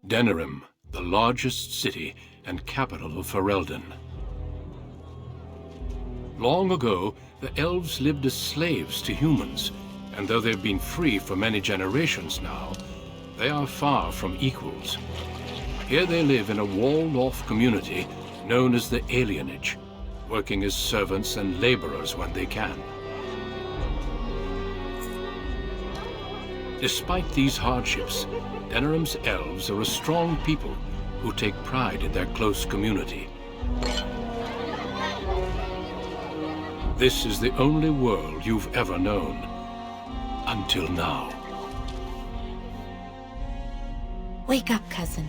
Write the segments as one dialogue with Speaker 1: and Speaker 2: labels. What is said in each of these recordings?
Speaker 1: Denerim, the largest city and capital of Ferelden. Long ago, the elves lived as slaves to humans, and though they've been free for many generations now, they are far from equals. Here they live in a walled-off community known as the Alienage, working as servants and laborers when they can. Despite these hardships, Denerim's elves are a strong people who take pride in their close community. This is the only world you've ever known. Until now.
Speaker 2: Wake up, cousin.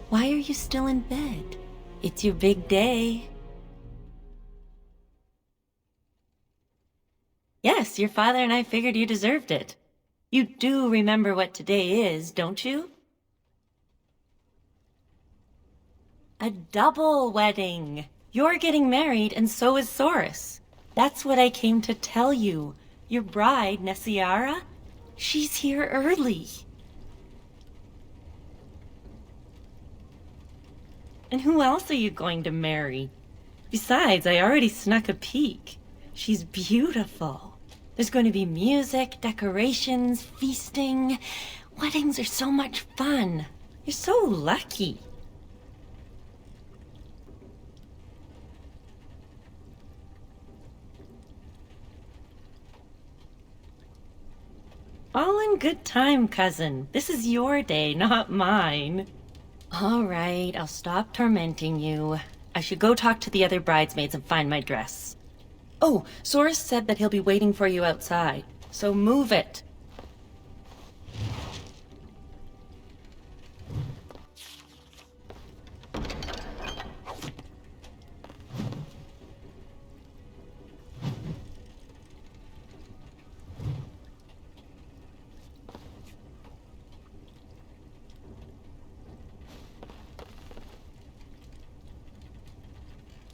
Speaker 2: Why are you still in bed? It's your big day. Yes, your father and I figured you deserved it. You do remember what today is, don't you? A double wedding. You're getting married and so is Soris. That's what I came to tell you. Your bride, Nessiara, she's here early. And who else are you going to marry? Besides, I already snuck a peek. She's beautiful. There's going to be music, decorations, feasting. Weddings are so much fun. You're so lucky. All in good time, cousin. This is your day, not mine. All right, I'll stop tormenting you. I should go talk to the other bridesmaids and find my dress. Oh, Soris said that he'll be waiting for you outside, so move it.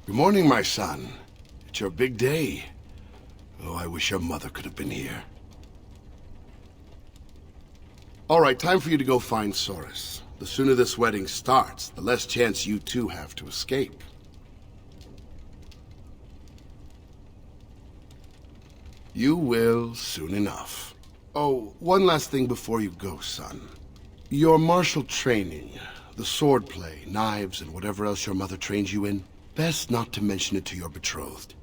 Speaker 3: Good morning, my son. It's your big day. Oh, I wish your mother could have been here. All right, time for you to go find Soris. The sooner this wedding starts, the less chance you two have to escape. You will soon enough. Oh, one last thing before you go, son. Your martial training, the swordplay, knives, and whatever else your mother trains you in, best not to mention it to your betrothed.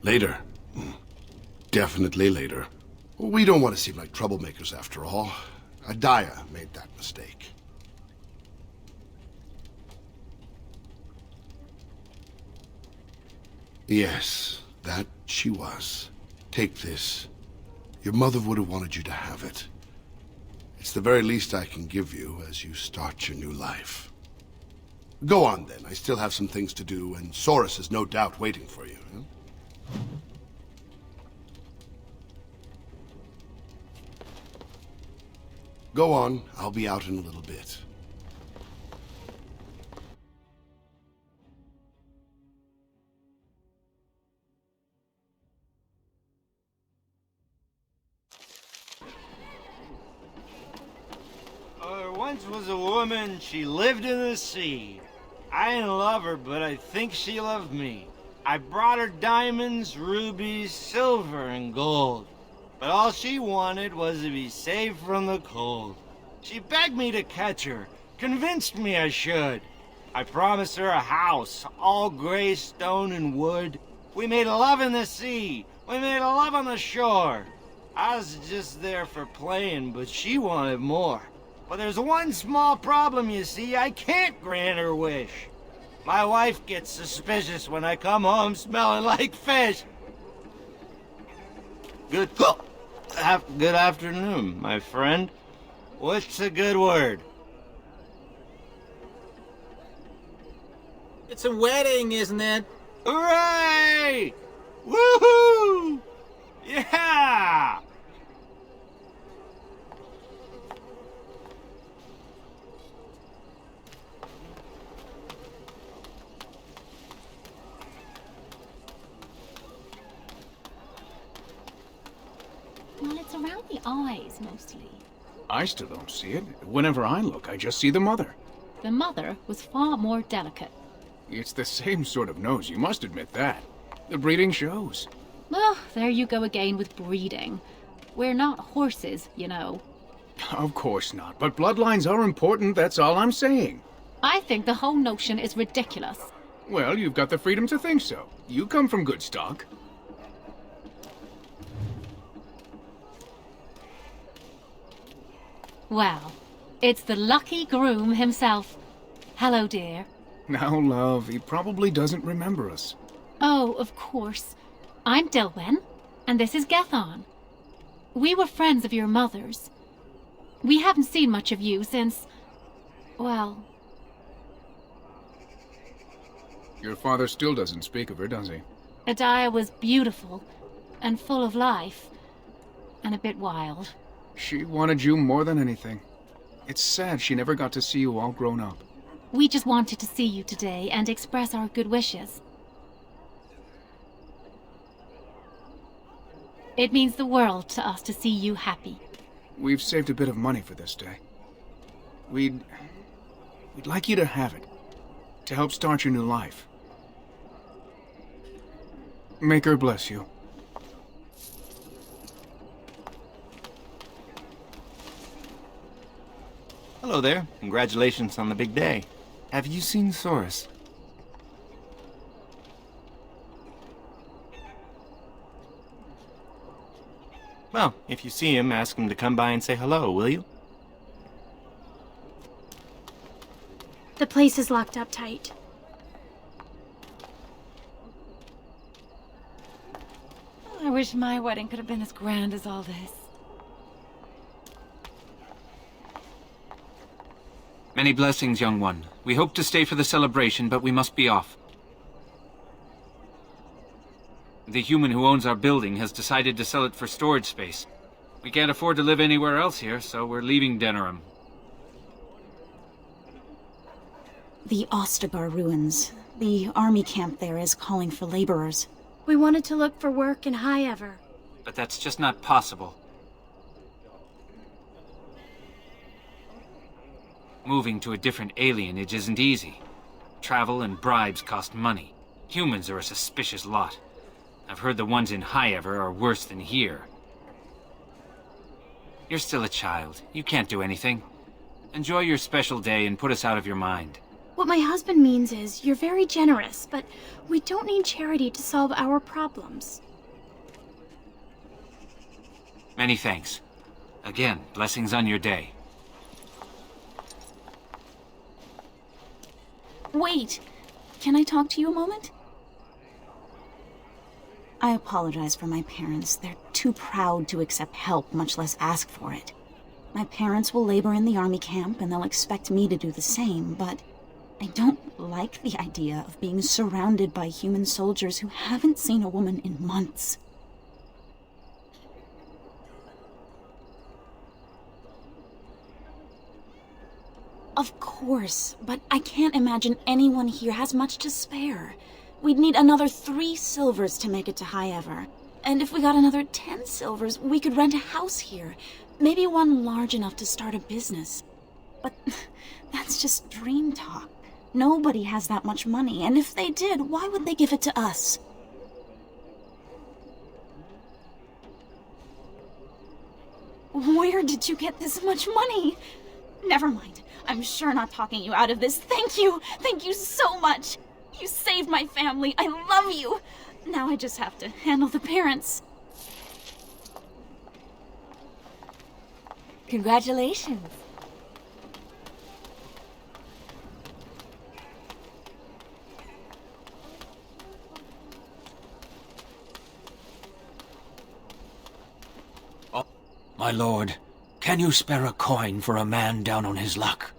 Speaker 3: Later. Definitely later. We don't want to seem like troublemakers after all. Adaya made that mistake. Yes, that she was. Take this. Your mother would have wanted you to have it. It's the very least I can give you as you start your new life. Go on, then. I still have some things to do, and Soris is no doubt waiting for you. Go on. I'll be out in a little bit.
Speaker 4: There once was a woman, she lived in the sea. I didn't love her, but I think she loved me. I brought her diamonds, rubies, silver, and gold. But all she wanted was to be saved from the cold. She begged me to catch her, convinced me I should. I promised her a house, all gray stone and wood. We made love in the sea, we made love on the shore. I was just there for playing, but she wanted more. But there's one small problem, you see. I can't grant her wish. My wife gets suspicious when I come home smelling like fish. Good afternoon, my friend. What's a good word?
Speaker 5: It's a wedding, isn't it?
Speaker 4: Hooray! Woohoo! Yeah!
Speaker 6: Well, it's around the eyes, mostly.
Speaker 5: I still don't see it. Whenever I look, I just see the mother.
Speaker 6: The mother was far more delicate.
Speaker 5: It's the same sort of nose, you must admit that. The breeding shows.
Speaker 6: Well, there you go again with breeding. We're not horses, you know.
Speaker 5: Of course not, but bloodlines are important, that's all I'm saying.
Speaker 6: I think the whole notion is ridiculous.
Speaker 5: Well, you've got the freedom to think so. You come from good stock.
Speaker 6: Well, it's the lucky groom himself. Hello, dear.
Speaker 5: Now, love, he probably doesn't remember us.
Speaker 6: Oh, of course. I'm Dilwen, and this is Gethon. We were friends of your mother's. We haven't seen much of you since... well...
Speaker 5: Your father still doesn't speak of her, does he?
Speaker 6: Edaya was beautiful, and full of life, and a bit wild.
Speaker 5: She wanted you more than anything. It's sad she never got to see you all grown up.
Speaker 6: We just wanted to see you today and express our good wishes. It means the world to us to see you happy.
Speaker 5: We've saved a bit of money for this day. We'd like you to have it, to help start your new life. Make her bless you.
Speaker 4: Hello there. Congratulations on the big day. Have you seen Soros? Well, if you see him, ask him to come by and say hello, will you?
Speaker 7: The place is locked up tight.
Speaker 8: I wish my wedding could have been as grand as all this.
Speaker 9: Many blessings, young one. We hope to stay for the celebration, but we must be off. The human who owns our building has decided to sell it for storage space. We can't afford to live anywhere else here, so we're leaving Denerim.
Speaker 10: The Ostagar ruins. The army camp there is calling for laborers.
Speaker 7: We wanted to look for work in High Ever.
Speaker 9: But that's just not possible. Moving to a different alienage isn't easy. Travel and bribes cost money. Humans are a suspicious lot. I've heard the ones in High Ever are worse than here. You're still a child. You can't do anything. Enjoy your special day and put us out of your mind.
Speaker 7: What my husband means is, you're very generous, but we don't need charity to solve our problems.
Speaker 9: Many thanks. Again, blessings on your day.
Speaker 10: Wait! Can I talk to you a moment? I apologize for my parents. They're too proud to accept help, much less ask for it. My parents will labor in the army camp, and they'll expect me to do the same, but I don't like the idea of being surrounded by human soldiers who haven't seen a woman in months. Of course, but I can't imagine anyone here has much to spare. We'd need another 3 silvers to make it to High Ever. And if we got another 10 silvers, we could rent a house here. Maybe one large enough to start a business. But that's just dream talk. Nobody has that much money, and if they did, why would they give it to us? Where did you get this much money? Never mind. I'm sure not talking you out of this. Thank you! Thank you so much! You saved my family. I love you! Now I just have to handle the parents.
Speaker 8: Congratulations.
Speaker 11: My lord, can you spare a coin for a man down on his luck?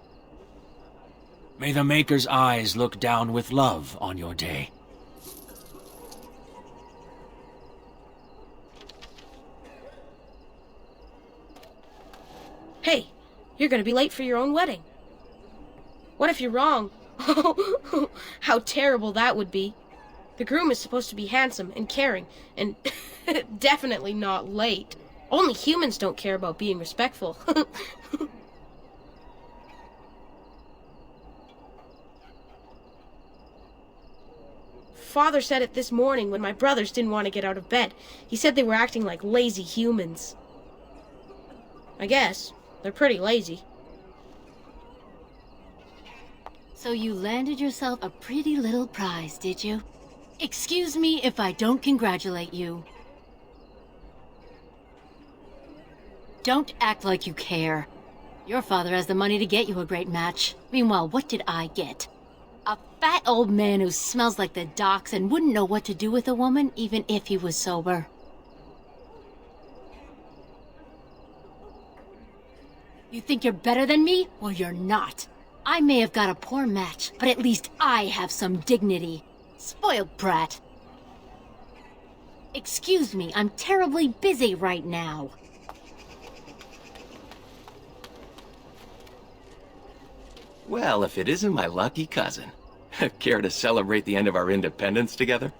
Speaker 11: May the Maker's eyes look down with love on your day.
Speaker 12: Hey, you're gonna be late for your own wedding. What if you're wrong? How terrible that would be. The groom is supposed to be handsome and caring, and definitely not late. Only humans don't care about being respectful. Father said it this morning when my brothers didn't want to get out of bed. He said they were acting like lazy humans. I guess. They're pretty lazy.
Speaker 13: So you landed yourself a pretty little prize, did you? Excuse me if I don't congratulate you. Don't act like you care. Your father has the money to get you a great match. Meanwhile, what did I get? A fat old man who smells like the docks and wouldn't know what to do with a woman even if he was sober. You think you're better than me? Well, you're not. I may have got a poor match, but at least I have some dignity. Spoiled brat. Excuse me, I'm terribly busy right now.
Speaker 14: Well, if it isn't my lucky cousin. Care to celebrate the end of our independence together?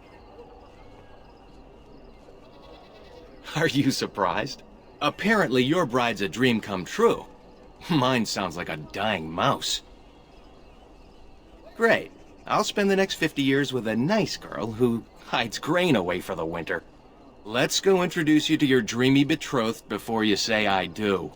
Speaker 14: Are you surprised? Apparently your bride's a dream come true. Mine sounds like a dying mouse. Great. I'll spend the next 50 years with a nice girl who hides grain away for the winter. Let's go introduce you to your dreamy betrothed before you say I do.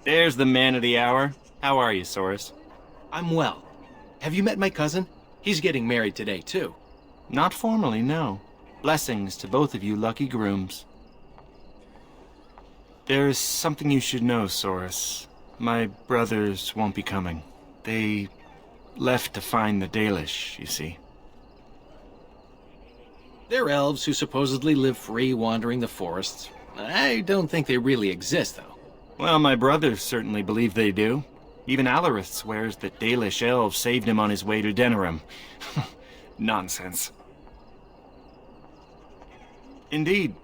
Speaker 4: There's the man of the hour. How are you, Soris?
Speaker 14: I'm well. Have you met my cousin? He's getting married today, too.
Speaker 4: Not formally, no. Blessings to both of you lucky grooms. There's something you should know, Soris. My brothers won't be coming. They left to find the Dalish, you see.
Speaker 14: They're elves who supposedly live free wandering the forests. I don't think they really exist, though.
Speaker 4: Well, my brothers certainly believe they do. Even Alarith swears that Dalish elves saved him on his way to Denerim. Nonsense. Indeed.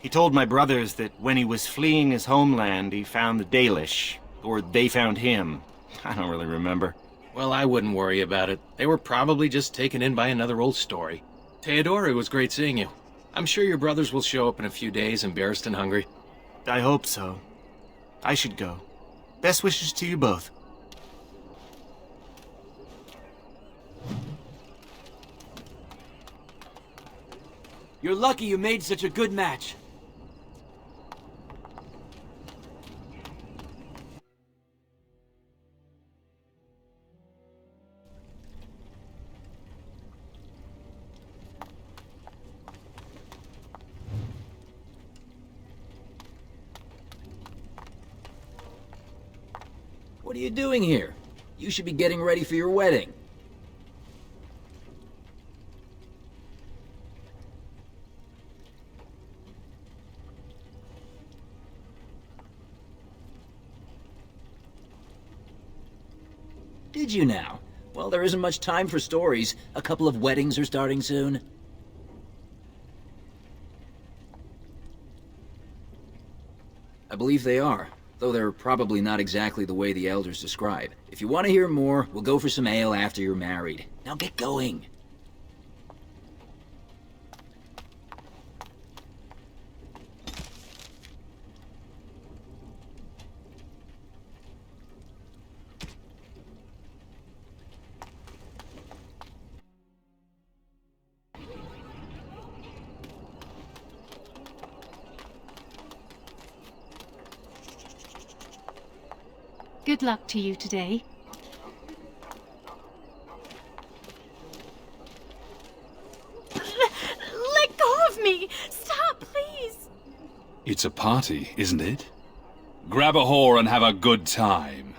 Speaker 4: He told my brothers that when he was fleeing his homeland, he found the Dalish. Or they found him. I don't really remember.
Speaker 14: Well, I wouldn't worry about it. They were probably just taken in by another old story. Theodora, it was great seeing you. I'm sure your brothers will show up in a few days, embarrassed and hungry.
Speaker 4: I hope so. I should go. Best wishes to you both.
Speaker 11: You're lucky you made such a good match.
Speaker 15: What are you doing here? You should be getting ready for your wedding. Did you now? Well, there isn't much time for stories. A couple of weddings are starting soon. I believe they are. Though they're probably not exactly the way the elders describe. If you want to hear more, we'll go for some ale after you're married. Now get going.
Speaker 6: Good luck to you today.
Speaker 7: Let go of me! Stop, please!
Speaker 16: It's a party, isn't it? Grab a whore and have a good time.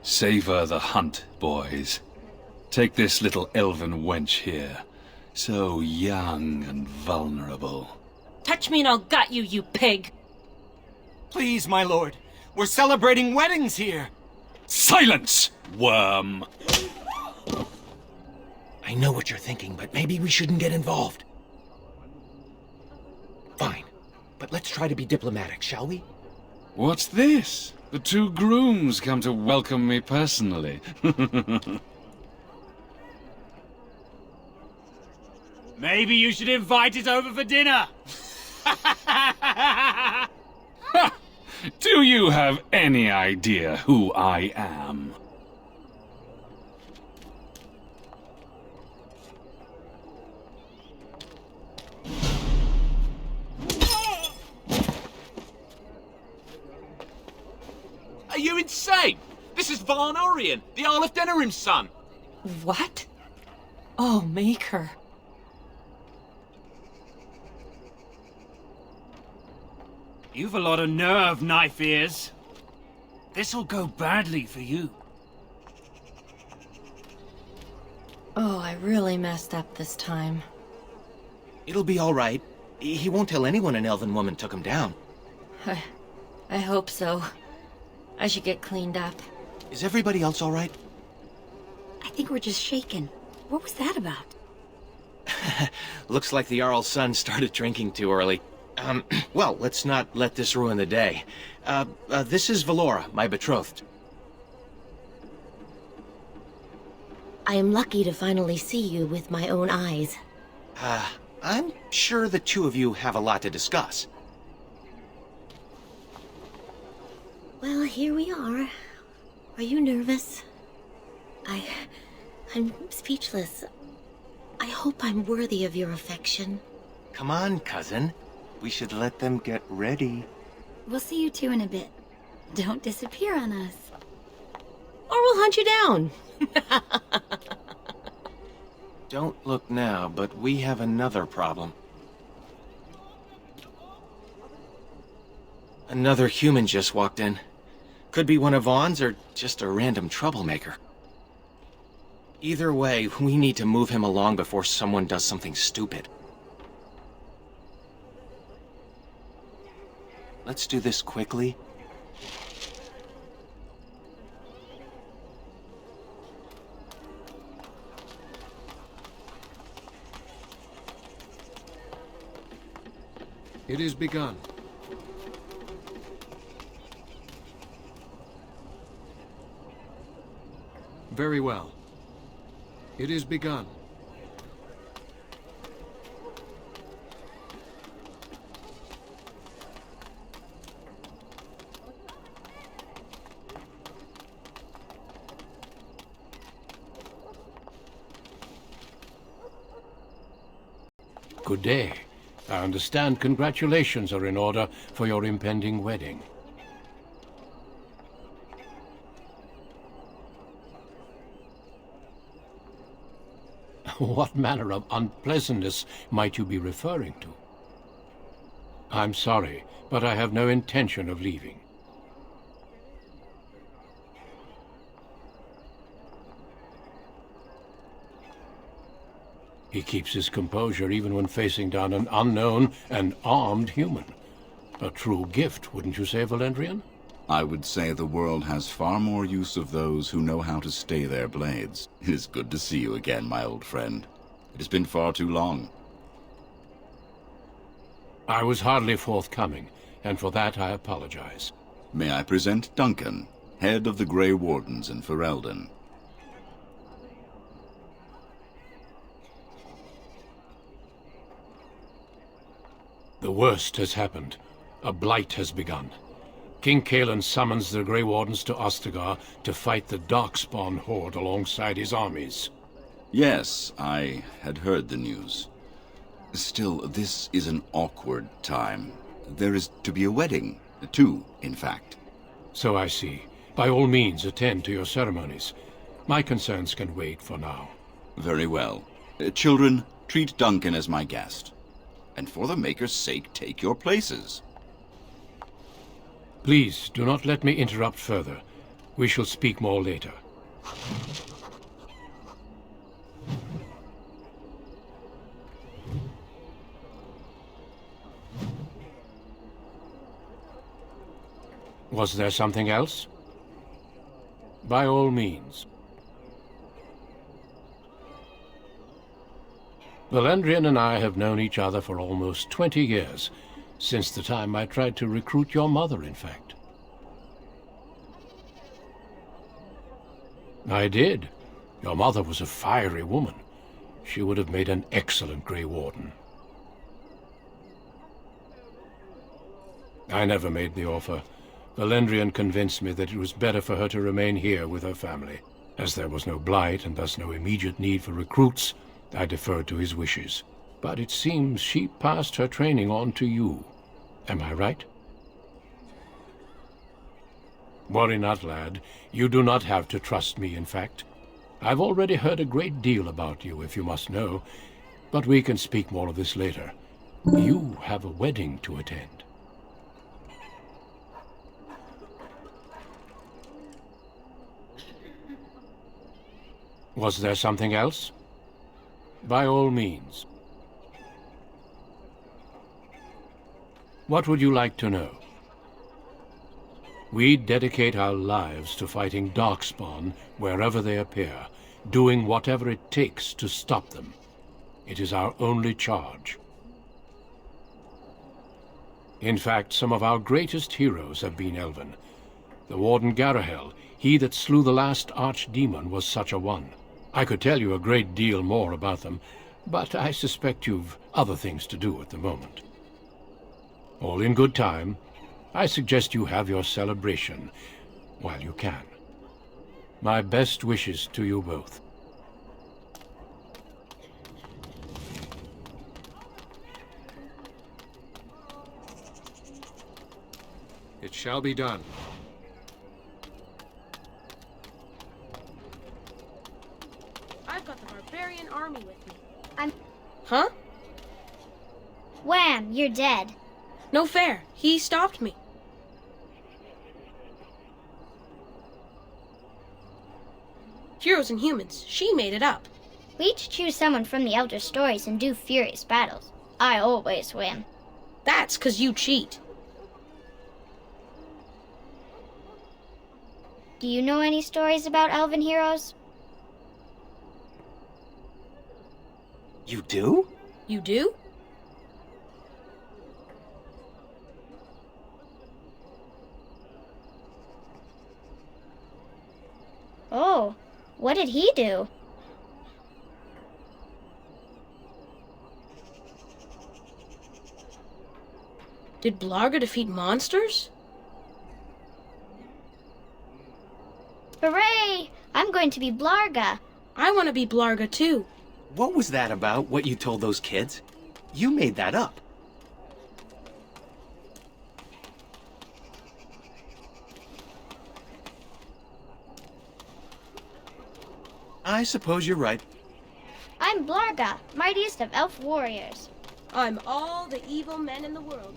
Speaker 16: Savor the hunt, boys. Take this little elven wench here. So young and vulnerable.
Speaker 2: Touch me and I'll gut you, you pig!
Speaker 4: Please, my lord. We're celebrating weddings here.
Speaker 16: Silence, worm!
Speaker 14: I know what you're thinking, but maybe we shouldn't get involved. Fine, but let's try to be diplomatic, shall we?
Speaker 16: What's this? The two grooms come to welcome me personally.
Speaker 9: Maybe you should invite us over for dinner.
Speaker 16: Do you have any idea who I am?
Speaker 14: Are you insane? This is Varn Orion, the Earl of Denerim's son.
Speaker 2: What? Oh, Maker.
Speaker 9: You've a lot of nerve, Knife Ears. This'll go badly for you.
Speaker 2: Oh, I really messed up this time.
Speaker 14: It'll be all right. He won't tell anyone an elven woman took him down.
Speaker 2: I hope so. I should get cleaned up.
Speaker 14: Is everybody else all right?
Speaker 13: I think we're just shaken. What was that about?
Speaker 14: Looks like the Jarl's son started drinking too early. Well, let's not let this ruin the day. This is Valora, my betrothed.
Speaker 13: I am lucky to finally see you with my own eyes.
Speaker 14: I'm sure the two of you have a lot to discuss.
Speaker 13: Well, here we are. Are you nervous? I'm speechless. I hope I'm worthy of your affection.
Speaker 14: Come on, cousin. We should let them get ready.
Speaker 13: We'll see you two in a bit. Don't disappear on us.
Speaker 2: Or we'll hunt you down.
Speaker 14: Don't look now, but we have another problem. Another human just walked in. Could be one of Vaughn's or just a random troublemaker. Either way, we need to move him along before someone does something stupid. Let's do this quickly.
Speaker 3: It is begun. Very well. It is begun.
Speaker 1: Good day. I understand congratulations are in order for your impending wedding. What manner of unpleasantness might you be referring to? I'm sorry, but I have no intention of leaving. He keeps his composure even when facing down an unknown and armed human. A true gift, wouldn't you say, Valendrian?
Speaker 17: I would say the world has far more use of those who know how to stay their blades. It is good to see you again, my old friend. It has been far too long.
Speaker 1: I was hardly forthcoming, and for that I apologize.
Speaker 17: May I present Duncan, head of the Grey Wardens in Ferelden.
Speaker 1: The worst has happened. A blight has begun. King Cailan summons the Grey Wardens to Ostagar to fight the Darkspawn horde alongside his armies.
Speaker 17: Yes, I had heard the news. Still, this is an awkward time. There is to be a wedding. Two, in fact.
Speaker 1: So I see. By all means, attend to your ceremonies. My concerns can wait for now.
Speaker 17: Very well. Children, treat Duncan as my guest. And for the Maker's sake, take your places.
Speaker 1: Please, do not let me interrupt further. We shall speak more later. Was there something else? By all means. Valendrian and I have known each other for almost 20 years, since the time I tried to recruit your mother, in fact. I did. Your mother was a fiery woman. She would have made an excellent Grey Warden. I never made the offer. Valendrian convinced me that it was better for her to remain here with her family. As there was no blight and thus no immediate need for recruits, I deferred to his wishes. But it seems she passed her training on to you. Am I right? Worry not, lad. You do not have to trust me, in fact. I've already heard a great deal about you, if you must know, but we can speak more of this later. You have a wedding to attend. Was there something else? By all means. What would you like to know? We dedicate our lives to fighting Darkspawn wherever they appear, doing whatever it takes to stop them. It is our only charge. In fact, some of our greatest heroes have been Elven. The Warden Garahel, he that slew the last archdemon, was such a one. I could tell you a great deal more about them, but I suspect you've other things to do at the moment. All in good time. I suggest you have your celebration while you can. My best wishes to you both. It shall be done.
Speaker 12: I've got the barbarian army with me.
Speaker 18: Huh? Wham! You're dead.
Speaker 12: No fair. He stopped me. Heroes and humans. She made it up.
Speaker 18: We each choose someone from the Elder Stories and do furious battles. I always win.
Speaker 12: That's 'cause you cheat.
Speaker 18: Do you know any stories about elven heroes?
Speaker 14: You do?
Speaker 12: You do?
Speaker 18: Oh, what did he do?
Speaker 12: Did Blarga defeat monsters?
Speaker 18: Hooray! I'm going to be Blarga.
Speaker 12: I want to be Blarga too.
Speaker 14: What was that about, what you told those kids? You made that up. I suppose you're right.
Speaker 18: I'm Blarga, mightiest of elf warriors.
Speaker 12: I'm all the evil men in the world.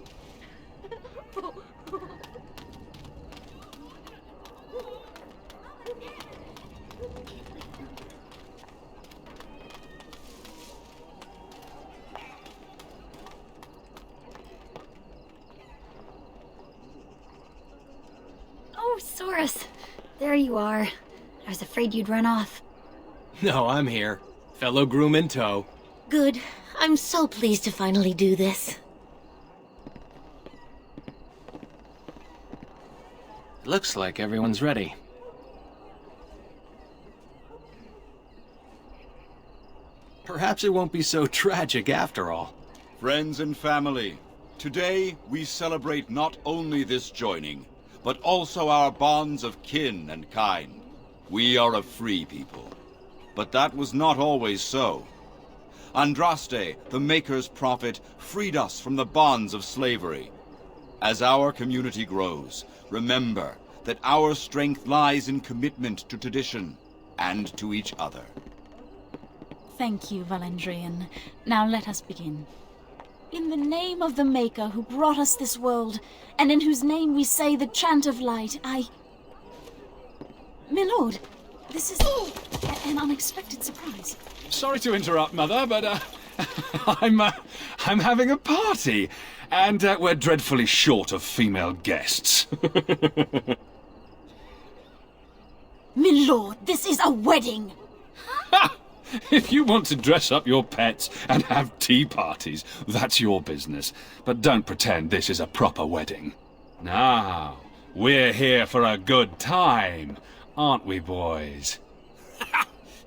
Speaker 13: Oh, Saurus! There you are. I was afraid you'd run off.
Speaker 14: No, I'm here. Fellow groom in tow.
Speaker 13: Good. I'm so pleased to finally do this.
Speaker 14: Looks like everyone's ready. Perhaps it won't be so tragic after all.
Speaker 17: Friends and family, today we celebrate not only this joining, but also our bonds of kin and kind. We are a free people. But that was not always so. Andraste, the Maker's prophet, freed us from the bonds of slavery. As our community grows, remember that our strength lies in commitment to tradition and to each other.
Speaker 10: Thank you, Valendrian. Now let us begin. In the name of the Maker who brought us this world, and in whose name we say the chant of light, My lord, this is an unexpected surprise.
Speaker 16: Sorry to interrupt, Mother, but I'm having a party, and we're dreadfully short of female guests.
Speaker 10: My lord, this is a wedding!
Speaker 16: If you want to dress up your pets and have tea parties, that's your business. But don't pretend this is a proper wedding. Now, we're here for a good time, aren't we, boys?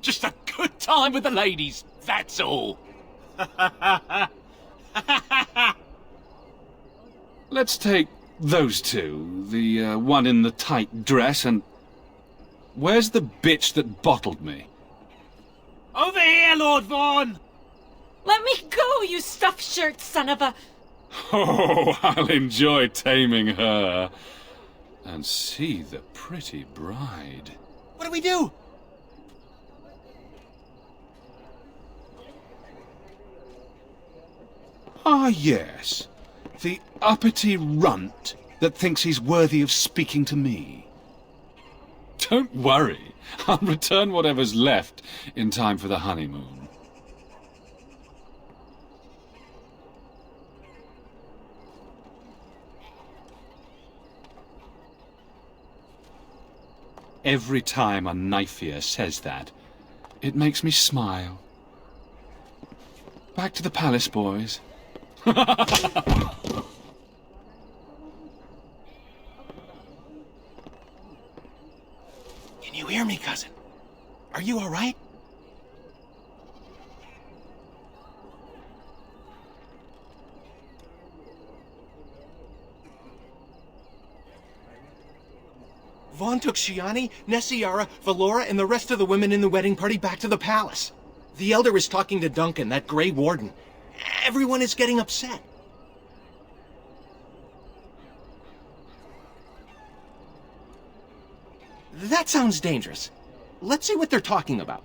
Speaker 11: Just a good time with the ladies, that's all.
Speaker 16: Let's take those two. The one in the tight dress and... Where's the bitch that bottled me?
Speaker 11: Over here, Lord Vaughn!
Speaker 2: Let me go, you stuffed shirt son of a...
Speaker 16: Oh, I'll enjoy taming her. And see the pretty bride.
Speaker 14: What do we do?
Speaker 16: Ah, yes. The uppity runt that thinks he's worthy of speaking to me. Don't worry. I'll return whatever's left in time for the honeymoon. Every time a Knifear says that, it makes me smile. Back to the palace, boys.
Speaker 14: Can you hear me, cousin? Are you all right? Vaughn took Shiani, Nessiara, Valora, and the rest of the women in the wedding party back to the palace. The Elder is talking to Duncan, that Grey Warden. Everyone is getting upset. That sounds dangerous. Let's see what they're talking about.